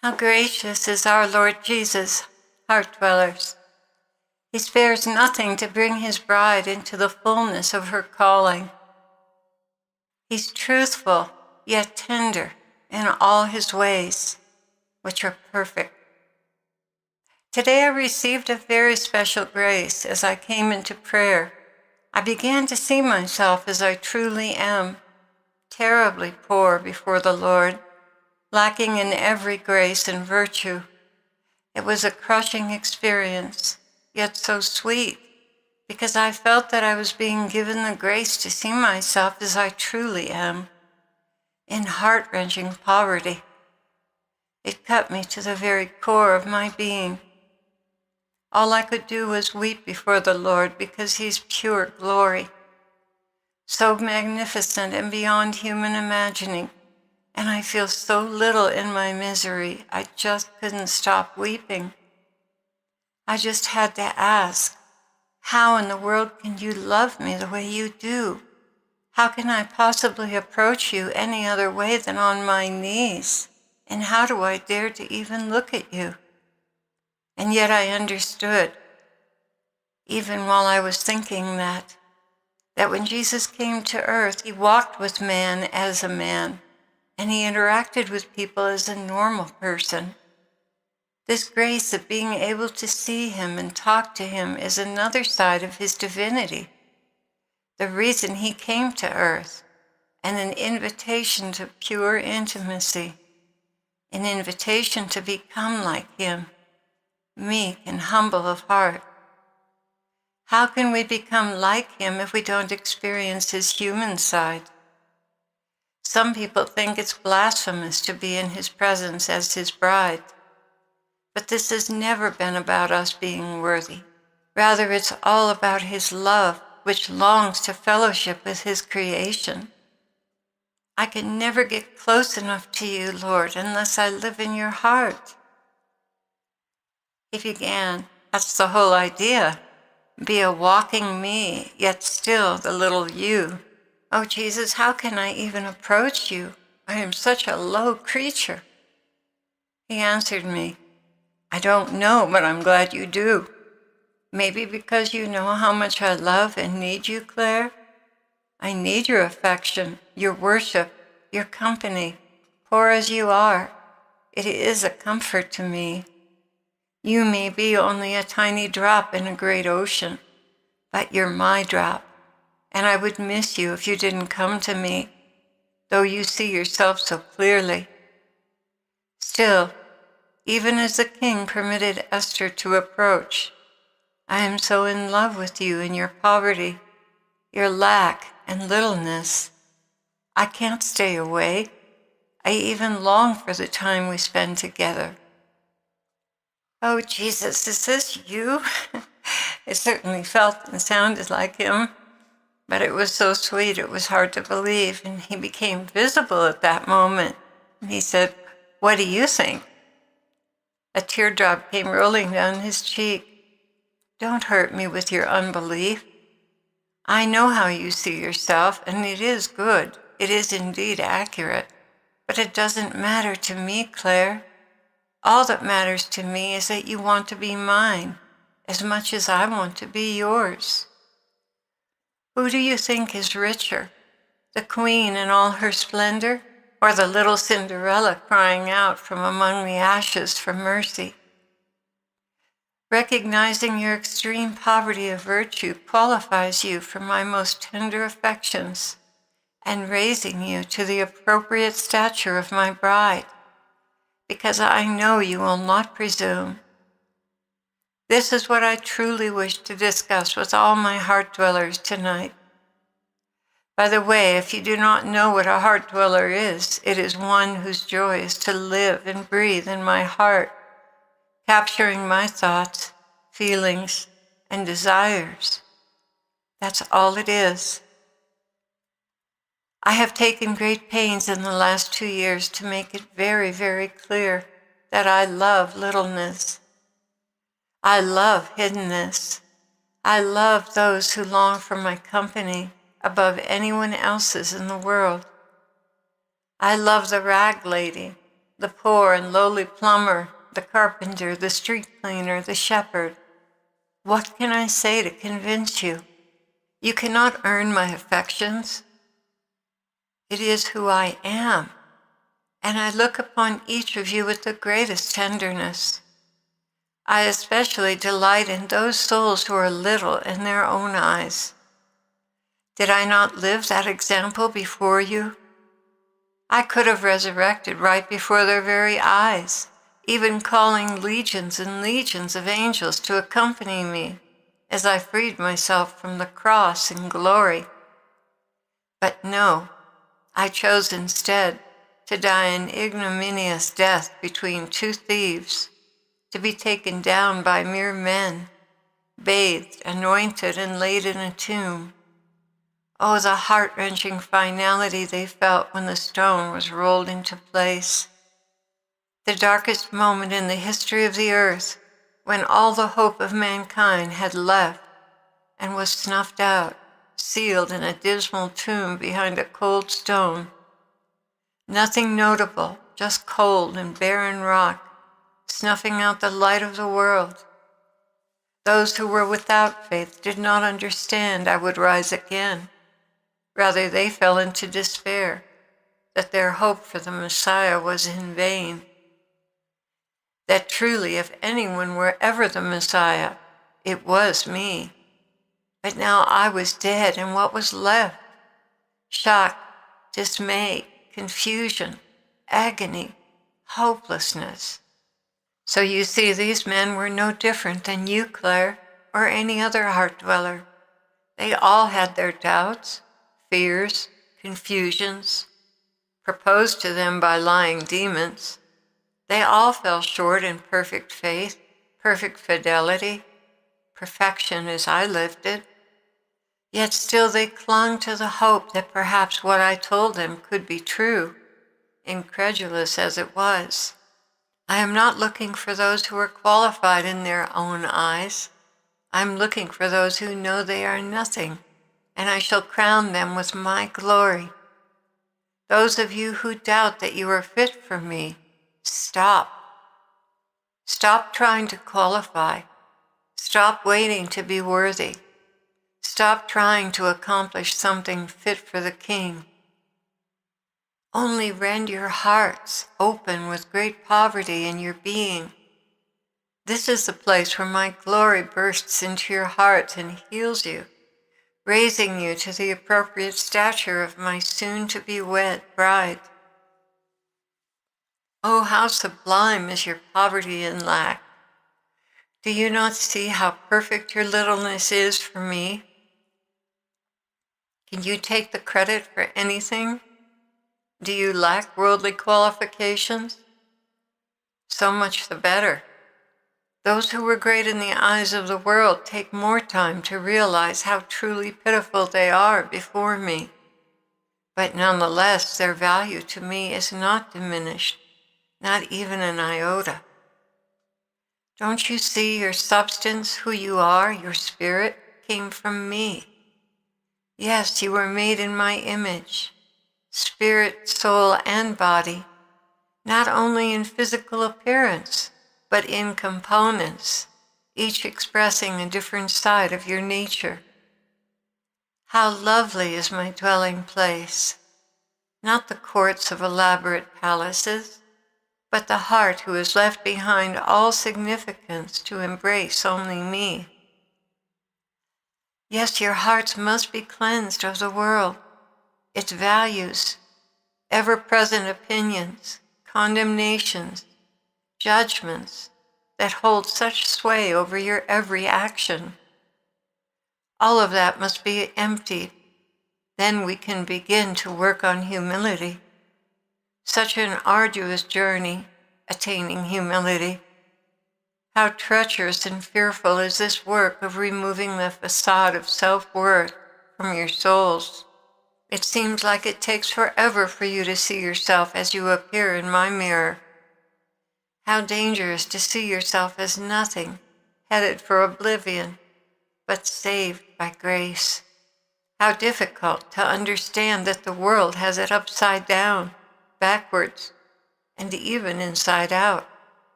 How gracious is our Lord Jesus, heart dwellers. He spares nothing to bring his bride into the fullness of her calling. He's truthful, yet tender in all his ways, which are perfect. Today I received a very special grace as I came into prayer. I began to see myself as I truly am, terribly poor before the Lord, lacking in every grace and virtue. It was a crushing experience, yet so sweet, because I felt that I was being given the grace to see myself as I truly am, in heart-wrenching poverty. It cut me to the very core of my being. All I could do was weep before the Lord because he's pure glory, so magnificent and beyond human imagining, and I feel so little in my misery, I just couldn't stop weeping. I just had to ask, how in the world can you love me the way you do? How can I possibly approach you any other way than on my knees? And how do I dare to even look at you? And yet I understood, even while I was thinking that when Jesus came to earth, he walked with man as a man, and he interacted with people as a normal person. This grace of being able to see him and talk to him is another side of his divinity, the reason he came to earth, and an invitation to pure intimacy, an invitation to become like him, meek and humble of heart. How can we become like him if we don't experience his human side? Some people think it's blasphemous to be in his presence as his bride. But this has never been about us being worthy. Rather, it's all about his love, which longs to fellowship with his creation. I can never get close enough to you, Lord, unless I live in your heart. He began, that's the whole idea. Be a walking me, yet still the little you. Oh, Jesus, how can I even approach you? I am such a low creature. He answered me, I don't know, but I'm glad you do. Maybe because you know how much I love and need you, Claire? I need your affection, your worship, your company, poor as you are. It is a comfort to me. You may be only a tiny drop in a great ocean, but you're my drop, and I would miss you if you didn't come to me, though you see yourself so clearly. Still, even as the king permitted Esther to approach, I am so in love with you in your poverty, your lack and littleness. I can't stay away. I even long for the time we spend together. Oh, Jesus, is this you? It certainly felt and sounded like him, but it was so sweet it was hard to believe, and he became visible at that moment. And he said, what do you think? A teardrop came rolling down his cheek. Don't hurt me with your unbelief. I know how you see yourself, and it is good. It is indeed accurate. But it doesn't matter to me, Claire. All that matters to me is that you want to be mine as much as I want to be yours. Who do you think is richer, the queen in all her splendor, or the little Cinderella crying out from among the ashes for mercy? Recognizing your extreme poverty of virtue qualifies you for my most tender affections and raising you to the appropriate stature of my bride, because I know you will not presume. This is what I truly wish to discuss with all my heart dwellers tonight. By the way, if you do not know what a heart dweller is, it is one whose joy is to live and breathe in my heart, capturing my thoughts, feelings, and desires. That's all it is. I have taken great pains in the last 2 years to make it very, very clear that I love littleness. I love hiddenness. I love those who long for my company above anyone else's in the world. I love the rag lady, the poor and lowly plumber, the carpenter, the street cleaner, the shepherd. What can I say to convince you? You cannot earn my affections. It is who I am, and I look upon each of you with the greatest tenderness. I especially delight in those souls who are little in their own eyes. Did I not live that example before you? I could have resurrected right before their very eyes, even calling legions and legions of angels to accompany me as I freed myself from the cross in glory. But no, I chose instead to die an ignominious death between two thieves, to be taken down by mere men, bathed, anointed, and laid in a tomb. Oh, the heart-wrenching finality they felt when the stone was rolled into place. The darkest moment in the history of the earth, when all the hope of mankind had left and was snuffed out, sealed in a dismal tomb behind a cold stone. Nothing notable, just cold and barren rock, snuffing out the light of the world. Those who were without faith did not understand I would rise again. Rather, they fell into despair, that their hope for the Messiah was in vain. That truly, if anyone were ever the Messiah, it was me. But now I was dead, and what was left? Shock, dismay, confusion, agony, hopelessness. So you see, these men were no different than you, Clare, or any other heart dweller. They all had their doubts, fears, confusions, proposed to them by lying demons. They all fell short in perfect faith, perfect fidelity, perfection as I lived it. Yet still they clung to the hope that perhaps what I told them could be true, incredulous as it was. I am not looking for those who are qualified in their own eyes. I am looking for those who know they are nothing, and I shall crown them with my glory. Those of you who doubt that you are fit for me, stop. Stop trying to qualify. Stop waiting to be worthy. Stop trying to accomplish something fit for the King. Only rend your hearts open with great poverty in your being. This is the place where my glory bursts into your hearts and heals you, raising you to the appropriate stature of my soon-to-be-wed bride. Oh, how sublime is your poverty and lack! Do you not see how perfect your littleness is for me? Can you take the credit for anything? Do you lack worldly qualifications? So much the better. Those who were great in the eyes of the world take more time to realize how truly pitiful they are before me. But nonetheless, their value to me is not diminished, not even an iota. Don't you see your substance, who you are, your spirit, came from me? Yes, you were made in my image, spirit, soul, and body, not only in physical appearance, but in components, each expressing a different side of your nature. How lovely is my dwelling place, not the courts of elaborate palaces, but the heart who has left behind all significance to embrace only me. Yes, your hearts must be cleansed of the world, its values, ever-present opinions, condemnations, judgments that hold such sway over your every action. All of that must be emptied. Then we can begin to work on humility. Such an arduous journey, attaining humility. How treacherous and fearful is this work of removing the facade of self-worth from your souls. It seems like it takes forever for you to see yourself as you appear in my mirror. How dangerous to see yourself as nothing, headed for oblivion, but saved by grace. How difficult to understand that the world has it upside down, backwards, and even inside out,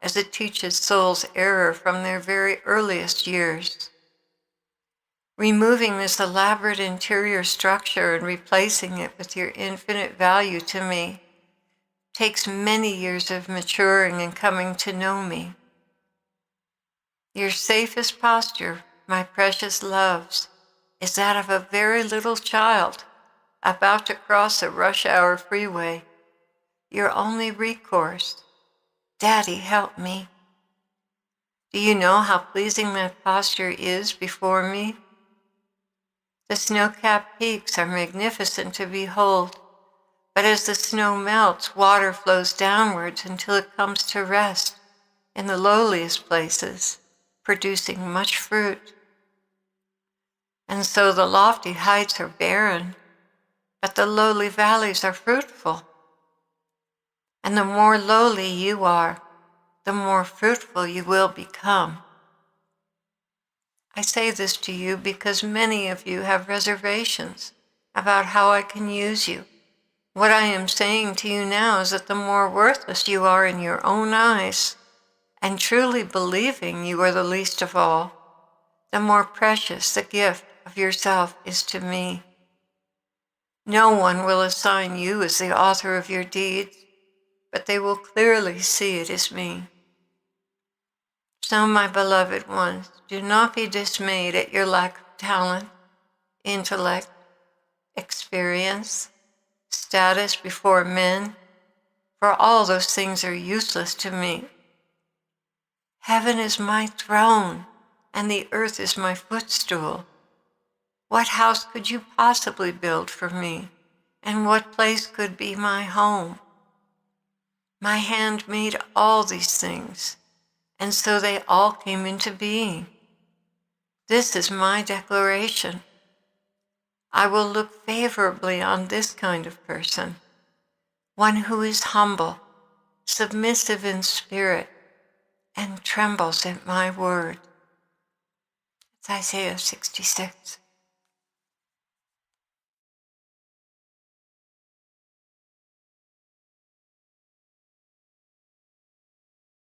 as it teaches souls error from their very earliest years. Removing this elaborate interior structure and replacing it with your infinite value to me takes many years of maturing and coming to know me. Your safest posture, my precious loves, is that of a very little child about to cross a rush hour freeway. Your only recourse, Daddy, help me. Do you know how pleasing that posture is before me? The snow-capped peaks are magnificent to behold, but as the snow melts, water flows downwards until it comes to rest in the lowliest places, producing much fruit. And so the lofty heights are barren, but the lowly valleys are fruitful. And the more lowly you are, the more fruitful you will become. I say this to you because many of you have reservations about how I can use you. What I am saying to you now is that the more worthless you are in your own eyes, and truly believing you are the least of all, the more precious the gift of yourself is to me. No one will assign you as the author of your deeds, but they will clearly see it is me. So, my beloved ones, do not be dismayed at your lack of talent, intellect, experience, status before men, for all those things are useless to me. Heaven is my throne, and the earth is my footstool. What house could you possibly build for me, and what place could be my home? My hand made all these things, and so they all came into being. This is my declaration. I will look favorably on this kind of person, one who is humble, submissive in spirit, and trembles at my word. It's Isaiah 66.